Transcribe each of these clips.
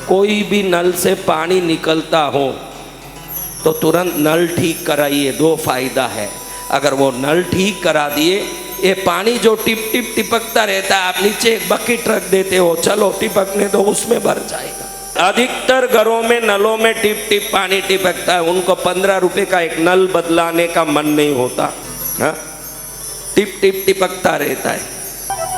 कोई भी नल से पानी निकलता हो तो तुरंत नल ठीक कराइए, दो फायदा है। अगर वो नल ठीक करा दिए, ये पानी जो टिप टिप टिपकता रहता है, आप नीचे एक बकेट रख देते हो, चलो टिपकने दो, उसमें भर जाएगा। अधिकतर घरों में नलों में टिप टिप पानी टिपकता है, उनको 15 रुपए का एक नल बदलाने का मन नहीं होता। हाँ, टिप टिप टिपकता रहता है।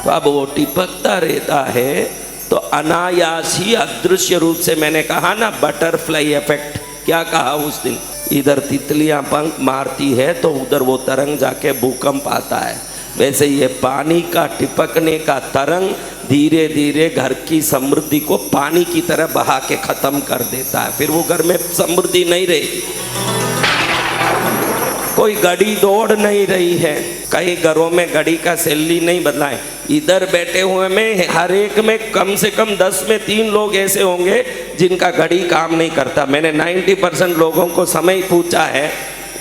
तो अब वो टिपकता रहता है तो अनायास ही अदृश्य रूप से, मैंने कहा ना बटरफ्लाई इफेक्ट, क्या कहा उस दिन, इधर तितलियां पंख मारती है तो उधर वो तरंग जाके भूकंप आता है। वैसे ये पानी का टिपकने का तरंग धीरे धीरे घर की समृद्धि को पानी की तरह बहा के खत्म कर देता है। फिर वो घर में समृद्धि नहीं रही, कोई घड़ी दौड़ नहीं रही है। कई घरों में घड़ी का सैली नहीं बदला है। इधर बैठे हुए में हर एक में कम से कम 10 में 3 लोग ऐसे होंगे जिनका घड़ी काम नहीं करता। मैंने 90% लोगों को समय पूछा है,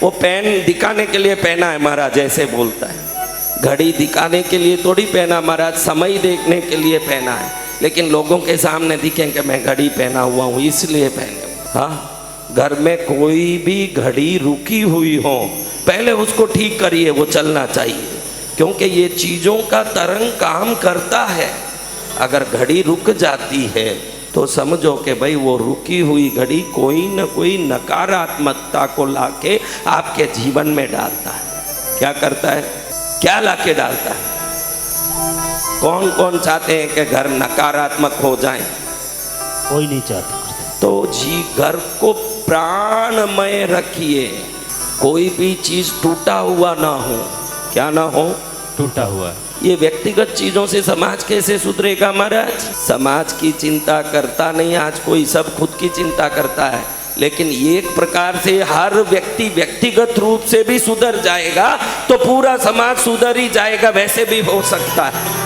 वो पेन दिखाने के लिए पहना है महाराज, ऐसे बोलता है। घड़ी दिखाने के लिए थोड़ी पहना महाराज, समय देखने के लिए पहना है। लेकिन लोगों के सामने दिखेंगे मैं घड़ी पहना हुआ हूँ इसलिए पहने। हाँ, घर में कोई भी घड़ी रुकी हुई हो, पहले उसको ठीक करिए, वो चलना चाहिए, क्योंकि ये चीज़ों का तरंग काम करता है। अगर घड़ी रुक जाती है तो समझो कि भाई वो रुकी हुई घड़ी कोई न कोई नकारात्मकता को लाके आपके जीवन में डालता है। क्या करता है, क्या लाके डालता है? कौन कौन चाहते हैं कि घर नकारात्मक हो जाए? कोई नहीं चाहता। तो जी घर को प्राणमय रखिए, कोई भी चीज टूटा हुआ ना हो। क्या ना हो? टूटा हुआ। ये व्यक्तिगत चीजों से समाज कैसे सुधरेगा महाराज? समाज की चिंता करता नहीं आज कोई, सब खुद की चिंता करता है। लेकिन एक प्रकार से हर व्यक्ति व्यक्तिगत रूप से भी सुधर जाएगा तो पूरा समाज सुधर ही जाएगा। वैसे भी हो सकता है,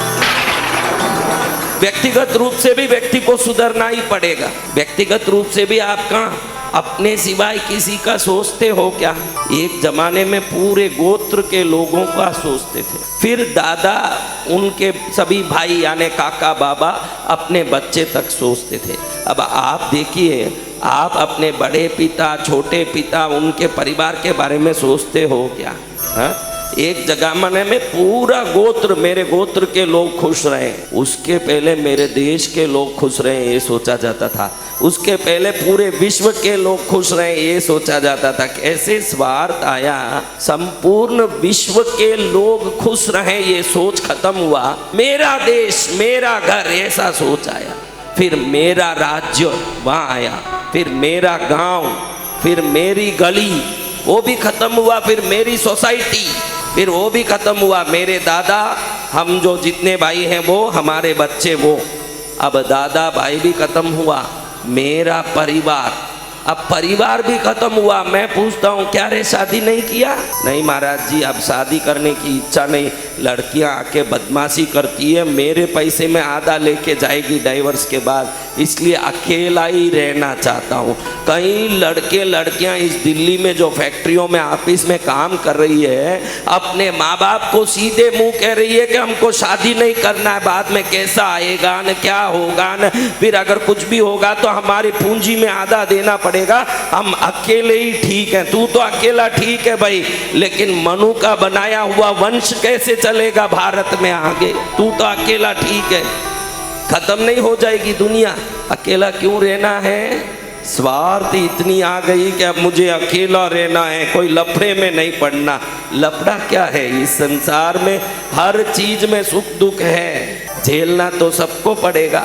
व्यक्तिगत रूप से भी व्यक्ति को सुधरना ही पड़ेगा। व्यक्तिगत रूप से भी आप कहाँ अपने सिवाय किसी का सोचते हो क्या? एक जमाने में पूरे गोत्र के लोगों का सोचते थे, फिर दादा, उनके सभी भाई यानी काका बाबा, अपने बच्चे तक सोचते थे। अब आप देखिए, आप अपने बड़े पिता, छोटे पिता, उनके परिवार के बारे में सोचते हो क्या? हाँ, एक जमाने में पूरा गोत्र, मेरे गोत्र के लोग खुश रहे, उसके पहले मेरे देश के लोग खुश रहे, ये सोचा जाता था। उसके पहले पूरे विश्व के लोग खुश रहे, ये सोचा जाता था। कैसे स्वार्थ आया, संपूर्ण विश्व के लोग खुश रहे, ये सोच खत्म हुआ। मेरा देश, मेरा घर, ऐसा सोच आया। फिर मेरा राज्य वहाँ आया, फिर मेरा गांव, फिर मेरी गली, वो भी खत्म हुआ। फिर मेरी सोसाइटी, फिर वो भी खत्म हुआ। मेरे दादा, हम जो जितने भाई हैं वो, हमारे बच्चे वो। अब दादा भाई भी खत्म हुआ, मेरा परिवार, अब परिवार भी खत्म हुआ। मैं पूछता हूँ, क्या रे शादी नहीं किया? नहीं महाराज जी, अब शादी करने की इच्छा नहीं। लड़कियाँ आके बदमाशी करती है, मेरे पैसे में आधा लेके जाएगी डाइवर्स के बाद, इसलिए अकेला ही रहना चाहता हूँ। कई लड़के लड़कियाँ इस दिल्ली में जो फैक्ट्रियों में, ऑफिस में काम कर रही है, अपने माँ बाप को सीधे मुंह कह रही है कि हमको शादी नहीं करना है, बाद में कैसा आएगा न, क्या होगा न, फिर अगर कुछ भी होगा तो हमारी पूंजी में आधा देना पड़ेगा, हम अकेले ही ठीक हैं। तू तो अकेला ठीक है भाई, लेकिन मनु का बनाया हुआ वंश कैसे चलेगा भारत में आगे? तू तो अकेला ठीक है, खत्म नहीं हो जाएगी दुनिया। अकेला क्यों रहना है? स्वार्थ इतनी आ गई कि अब मुझे अकेला रहना है, कोई लफड़े में नहीं पड़ना। लफड़ा क्या है? इस संसार में हर चीज में सुख दुख है, झेलना तो सबको पड़ेगा।